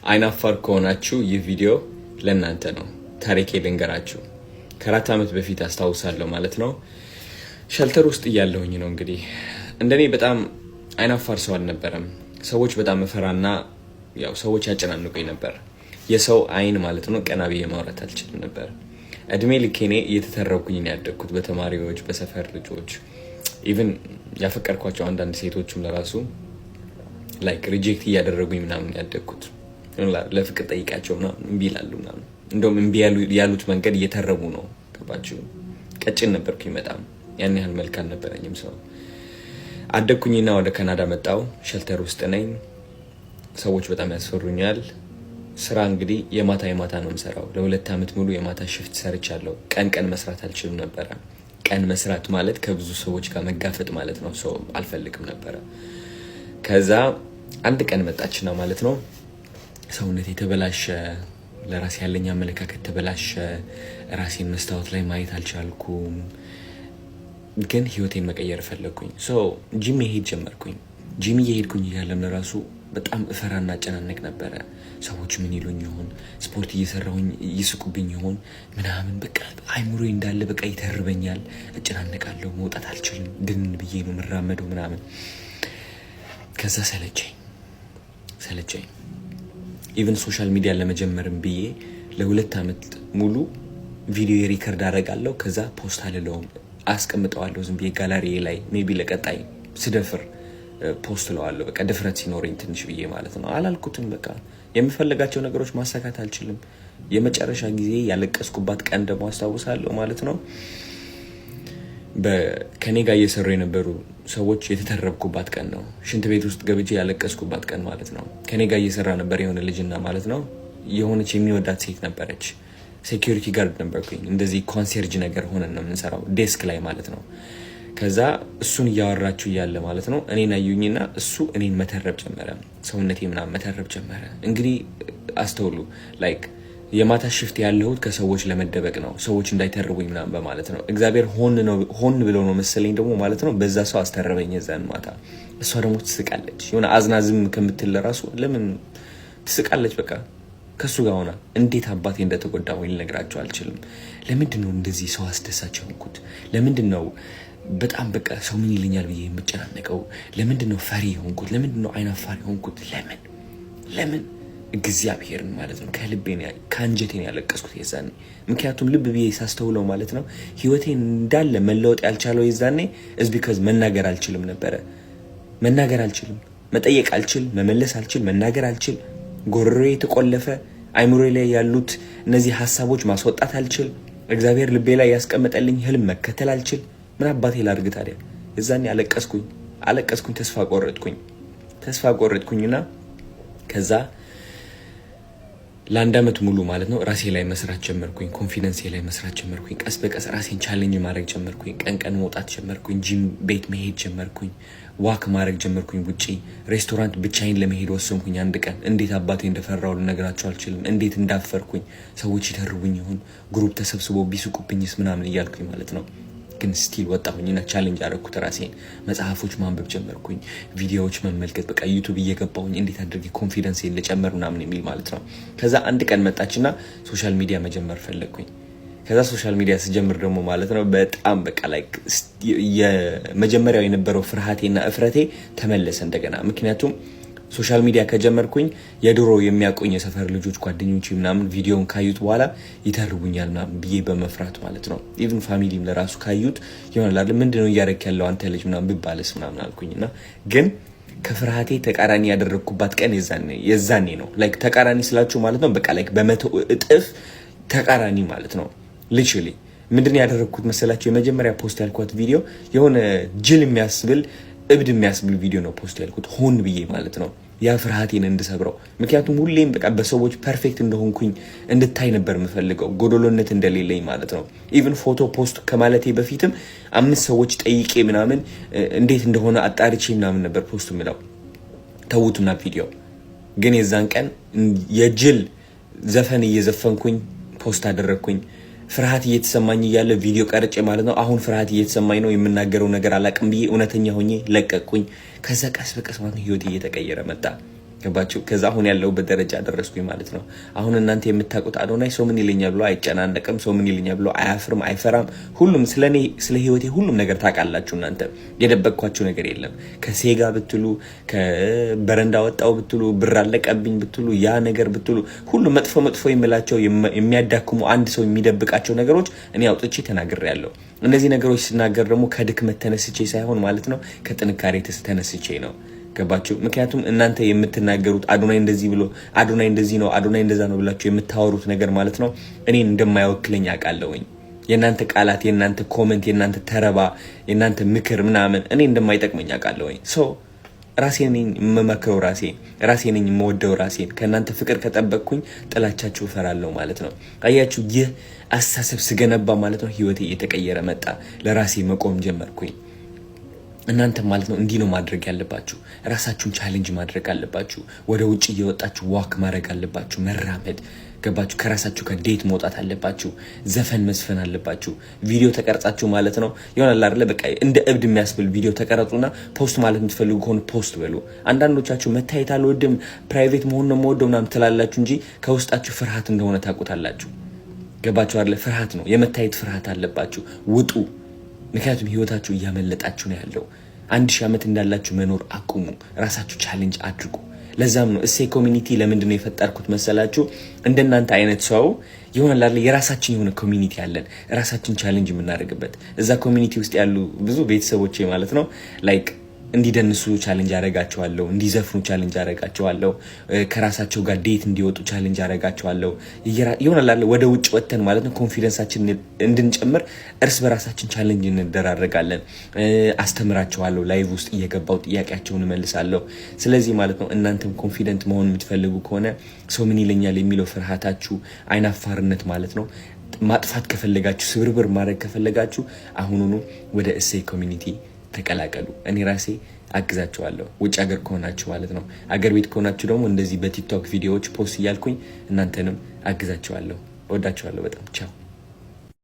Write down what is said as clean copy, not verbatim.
አይናፋር ከሆናችሁ ይህ ቪዲዮ ለእናንተ ነው። ታሪኬ ልንገራችሁ። ከ4 ዓመት በፊት አስታውሳለሁ ማለት ነው። ሸልተር ውስጥ እያለሁኝ ነው። እንግዲህ እንደኔ በጣም አይናፋር ሰው አልነበረም። ሰዎች በጣም መፈራና ያው ሰዎች ያጨናንቁኝ ነበር። የሰው አይን ማለት ነው ቀና ብዬ ማውራት አልችልም ነበር። እድሜ ልኬኔ እየተተረኩኝ ነው ያደግኩት በተማሪዎች፣ በሰፈር ልጆች፣ ኢቭን ያፈቀርኳቸው አንዳንድ ሴቶችም ለራሱ ላይክ ሪጀክት እያደረጉኝ ምናምን ያደግኩት። ለፍቅር ጠይቃቸው ምናምን እምቢ ይላሉ ምናምን። እንደውም እምቢ ያሉት መንገድ እየተረቡ ነው። ገባችሁ? ቀጭን ነበርኩኝ በጣም። ያን ያህል መልክ አልነበረኝም። ሰው አደግኩኝና ወደ ካናዳ መጣው። ሸልተር ውስጥ ነኝ። ሰዎች በጣም ያስፈሩኛል። ስራ እንግዲህ የማታ ነው የምሰራው። ለ2 ዓመት ሙሉ የማታ ሽፍት ሰርቻለሁ። ቀን መስራት አልችልም ነበረ። ቀን መስራት ማለት ከብዙ ሰዎች ጋር መጋፈጥ ማለት ነው። ሰው አልፈልግም ነበረ። ከዛ አንድ ቀን መጣችና ማለት ነው ሰውነት የተበላሸ፣ ለራሴ ያለኝ አመለካከት ተበላሸ። ራሴን መስታወት ላይ ማየት አልቻልኩም። ግን ህይወቴን መቀየር ፈለግኩኝ። ጂም መሄድ ጀመርኩኝ። ጂም እየሄድኩኝ እያለም ለራሱ በጣም እፈራና አጨናነቅ ነበረ። ሰዎች ምን ይሉኝ ይሆን፣ ስፖርት እየሰራሁኝ ይስቁብኝ ይሆን ምናምን። በቃ አይምሮዬ እንዳለ በቃ ይተርበኛል፣ እጨናነቃለሁ፣ መውጣት አልችልም፣ ድን ብዬ ነው የምራመደው ምናምን። ከዛ ሰለቸኝ። ኢቨን ሶሻል ሚዲያ ለመጀመርም ብዬ ለ2 ዓመት ሙሉ ቪዲዮ ሪከርድ አደርጋለሁ። ከዛ ፖስት አልለውም፣ አስቀምጠዋለሁ ዝም ብዬ ጋላሪ ላይ። ሜቢ ለቀጣይ ስደፍር ፖስት ለዋለሁ። በቃ ድፍረት ሲኖረኝ ትንሽ ብዬ ማለት ነው። አላልኩትም። በቃ የምፈልጋቸው ነገሮች ማሳካት አልችልም። የመጨረሻ ጊዜ ያለቀስኩባት ቀን ደግሞ አስታውሳለሁ ማለት ነው። ከኔ ጋር እየሰሩ የነበሩ ሰዎች የተተረብኩባት ቀን ነው። ሽንት ቤት ውስጥ ገብቼ ያለቀስኩባት ቀን ማለት ነው። ከኔ ጋር እየሰራ ነበር የሆነ ልጅና ማለት ነው የሆነች የሚወዳት ሴት ነበረች። ሴኩሪቲ ጋርድ ነበርኩኝ። እንደዚህ ኮንሰርጅ ነገር ሆነን ነው የምንሰራው ዴስክ ላይ ማለት ነው። ከዛ እሱን እያወራችሁ እያለ ማለት ነው እኔን አዩኝና እሱ እኔን መተረብ ጀመረ። ሰውነቴ ምናምን መተረብ ጀመረ። እንግዲህ አስተውሉ፣ ላይክ የማታ ሽፍት ያለሁት ከሰዎች ለመደበቅ ነው፣ ሰዎች እንዳይተርቡኝ ምናምን በማለት ነው። እግዚአብሔር ሆን ብለው ነው መሰለኝ ደግሞ ማለት ነው። በዛ ሰው አስተረበኝ የዛን ማታ። እሷ ደግሞ ትስቃለች። የሆነ አዝናዝም ከምትል ለራሱ ለምን ትስቃለች? በቃ ከሱ ጋር ሆና እንዴት አባቴ እንደተጎዳ ወይ ልነግራቸው አልችልም። ለምንድን ነው እንደዚህ ሰው አስደሳች ሆንኩት? ለምንድን ነው በጣም በቃ ሰው ምን ይለኛል ብዬ የምጨናነቀው? ለምንድን ነው ፈሪ ሆንኩት? ለምንድን ነው አይናፋሪ ሆንኩት? ለምን እግዚአብሔርን ማለት ነው ከልቤን ከአንጀቴን ያለቀስኩት የዛኔ። ምክንያቱም ልብ ብዬ ሳስተውለው ማለት ነው ህይወቴን እንዳለ መለወጥ ያልቻለው የዛኔ ቢካዝ መናገር አልችልም ነበረ። መናገር አልችልም፣ መጠየቅ አልችል፣ መመለስ አልችል፣ መናገር አልችል። ጎሮሮዬ የተቆለፈ፣ አይምሮዬ ላይ ያሉት እነዚህ ሀሳቦች ማስወጣት አልችል። እግዚአብሔር ልቤ ላይ ያስቀመጠልኝ ህልም መከተል አልችል። ምን አባቴ ላድርግ ታዲያ? የዛኔ አለቀስኩኝ፣ ተስፋ ቆረጥኩኝና ከዛ ለ1 ዓመት ሙሉ ማለት ነው ራሴ ላይ መስራት ጀመርኩኝ። ኮንፊደንስ ላይ መስራት ጀመርኩኝ። ቀስ በቀስ ራሴን ቻሌንጅ ማድረግ ጀመርኩኝ። ቀን መውጣት ጀመርኩኝ። ጂም ቤት መሄድ ጀመርኩኝ። ዋክ ማድረግ ጀመርኩኝ። ውጪ ሬስቶራንት ብቻዬን ለመሄድ ወሰንኩኝ። አንድ ቀን እንዴት አባቴ እንደፈራው ልነግራቸው አልችልም። እንዴት እንዳፈርኩኝ፣ ሰዎች ይተርቡኝ ይሆን፣ ግሩፕ ተሰብስቦ ቢስቁብኝስ ምናምን እያልኩኝ ማለት ነው። ግን ስቲል ወጣሁኝና ቻሌንጅ አደረኩት ራሴን። መጽሐፎች ማንበብ ጀመርኩኝ፣ ቪዲዮዎች መመልከት፣ በቃ ዩቲዩብ እየገባሁኝ እንዴት አድርጌ ኮንፊደንስ ልጨምር ምናምን የሚል ማለት ነው። ከዛ አንድ ቀን መጣችና ሶሻል ሚዲያ መጀመር ፈለግኩኝ። ከዛ ሶሻል ሚዲያ ስጀምር ደግሞ ማለት ነው በጣም በቃ ላይክ የመጀመሪያው የነበረው ፍርሃቴና እፍረቴ ተመለሰ እንደገና። ምክንያቱም ሶሻል ሚዲያ ከጀመርኩኝ የድሮ የሚያውቁኝ የሰፈር ልጆች ጓደኞች ምናምን ቪዲዮን ካዩት በኋላ ይተርቡኛል ምናምን ብዬ በመፍራት ማለት ነው። ኢቭን ፋሚሊም ለራሱ ካዩት ይሆናል ምንድነው እያደረክ ያለው አንተ ልጅ ምናምን ብባልስ ምናምን አልኩኝና ግን ከፍርሃቴ ተቃራኒ ያደረግኩባት ቀን የዛኔ ነው። ላይክ ተቃራኒ ስላችሁ ማለት ነው በቃ ላይክ በ100 እጥፍ ተቃራኒ ማለት ነው። ሊትራሊ ምንድነው ያደረግኩት መሰላችሁ? የመጀመሪያ ፖስት ያልኳት ቪዲዮ የሆነ ጅል የሚያስብል እብድ የሚያስብል ቪዲዮ ነው ፖስት ያልኩት፣ ሆን ብዬ ማለት ነው ያ ፍርሃቴን እንድሰብረው። ምክንያቱም ሁሌም በቃ በሰዎች ፐርፌክት እንደሆንኩኝ እንድታይ ነበር የምፈልገው፣ ጎዶሎነት እንደሌለኝ ማለት ነው። ኢቭን ፎቶ ፖስት ከማለቴ በፊትም 5 ሰዎች ጠይቄ ምናምን እንዴት እንደሆነ አጣርቼ ምናምን ነበር ፖስት የምለው። ተውቱና ቪዲዮ ግን የዛን ቀን የጅል ዘፈን እየዘፈንኩኝ ፖስት አደረግኩኝ። ፍርሃት እየተሰማኝ እያለ ቪዲዮ ቀርጬ ማለት ነው። አሁን ፍርሃት እየተሰማኝ ነው፣ የምናገረው ነገር አላቅም ብዬ እውነተኛ ሆኜ ለቀቅኩኝ። ከዛ ቀስ በቀስ ማለት ነው ህይወቴ እየተቀየረ መጣ። ገባችሁ? ከዛ አሁን ያለውበት ደረጃ ደረስኩኝ ማለት ነው። አሁን እናንተ የምታውቁት አዶናይ ሰው ምን ይለኛል ብሎ አይጨናነቅም። ሰው ምን ይለኛል ብሎ አያፍርም፣ አይፈራም። ሁሉም ስለኔ ስለ ህይወቴ ሁሉም ነገር ታውቃላችሁ። እናንተ የደበቅኳችሁ ነገር የለም። ከሴጋ ብትሉ፣ ከበረንዳ ወጣው ብትሉ፣ ብር አለቀብኝ ብትሉ፣ ያ ነገር ብትሉ፣ ሁሉ መጥፎ መጥፎ የሚላቸው የሚያዳክሙ አንድ ሰው የሚደብቃቸው ነገሮች እኔ አውጥቼ ተናግሬያለሁ። እነዚህ ነገሮች ስናገር ደግሞ ከድክመት ተነስቼ ሳይሆን ማለት ነው ከጥንካሬ ተነስቼ ነው። ገባችሁ? ምክንያቱም እናንተ የምትናገሩት አዶናይ እንደዚህ ብሎ አዶናይ እንደዚህ ነው አዶናይ እንደዛ ነው ብላችሁ የምታወሩት ነገር ማለት ነው እኔን እንደማይወክለኝ አውቃለሁኝ። የእናንተ ቃላት፣ የእናንተ ኮሜንት፣ የእናንተ ተረባ፣ የእናንተ ምክር ምናምን እኔ እንደማይጠቅመኝ አውቃለሁኝ። ሶ ራሴ ነኝ የምመክረው፣ ራሴ ነኝ የምወደው ራሴን። ከእናንተ ፍቅር ከጠበቅኩኝ ጥላቻችሁ እፈራለሁ ማለት ነው። አያችሁ? ይህ አስተሳሰብ ስገነባ ማለት ነው ህይወቴ እየተቀየረ መጣ። ለራሴ መቆም ጀመርኩኝ። እናንተ ማለት ነው እንዲህ ነው ማድረግ ያለባችሁ። ራሳችሁን ቻሌንጅ ማድረግ አለባችሁ። ወደ ውጭ እየወጣችሁ ዋክ ማድረግ አለባችሁ፣ መራመድ። ገባችሁ? ከራሳችሁ ጋር ዴት መውጣት አለባችሁ። ዘፈን መዝፈን አለባችሁ። ቪዲዮ ተቀርጻችሁ ማለት ነው ይሆናል አይደለ? በቃ እንደ እብድ የሚያስብል ቪዲዮ ተቀረጹና ፖስት ማለት የምትፈልጉ ከሆነ ፖስት በሉ። አንዳንዶቻችሁ መታየት አልወድም ፕራይቬት መሆን ነው የምወደው ምናምን ትላላችሁ እንጂ ከውስጣችሁ ፍርሃት እንደሆነ ታውቁታላችሁ። ገባችሁ አይደለ? ፍርሃት ነው፣ የመታየት ፍርሃት አለባችሁ። ውጡ። ምክንያቱም ህይወታችሁ እያመለጣችሁ ነው ያለው። 1000 ዓመት እንዳላችሁ መኖር አቁሙ። ራሳችሁ ቻሌንጅ አድርጉ። ለዛም ነው እሴይ ኮሚኒቲ ለምንድን ነው የፈጠርኩት መሰላችሁ? እንደናንተ አይነት ሰው ይሆናል የራሳችን የሆነ ኮሚኒቲ አለን፣ ራሳችን ቻሌንጅ የምናደርግበት። እዛ ኮሚኒቲ ውስጥ ያሉ ብዙ ቤተሰቦቼ ማለት ነው ላይክ እንዲደንሱ ቻሌንጅ አደርጋቸዋለሁ፣ እንዲዘፍኑ ቻሌንጅ አደርጋቸዋለሁ፣ ከራሳቸው ጋር ዴት እንዲወጡ ቻሌንጅ አደርጋቸዋለሁ። ይሆናል ወደ ውጭ ወጥተን ማለት ነው ኮንፊደንሳችን እንድንጨምር እርስ በራሳችን ቻሌንጅ እንደራረጋለን። አስተምራቸዋለሁ፣ ላይቭ ውስጥ እየገባው ጥያቄያቸውን እመልሳለሁ። ስለዚህ ማለት ነው እናንተም ኮንፊደንት መሆን የምትፈልጉ ከሆነ ሰው ምን ይለኛል የሚለው ፍርሃታችሁ፣ አይናፋርነት ማለት ነው ማጥፋት ከፈለጋችሁ፣ ስብርብር ማድረግ ከፈለጋችሁ አሁኑኑ ወደ እሴይ ኮሚኒቲ ተቀላቀሉ። እኔ ራሴ አግዛችኋለሁ። ውጭ ሀገር ከሆናችሁ ማለት ነው። አገር ቤት ከሆናችሁ ደግሞ እንደዚህ በቲክቶክ ቪዲዮዎች ፖስት እያልኩኝ እናንተንም አግዛችኋለሁ። ወዳችኋለሁ በጣም ቻው።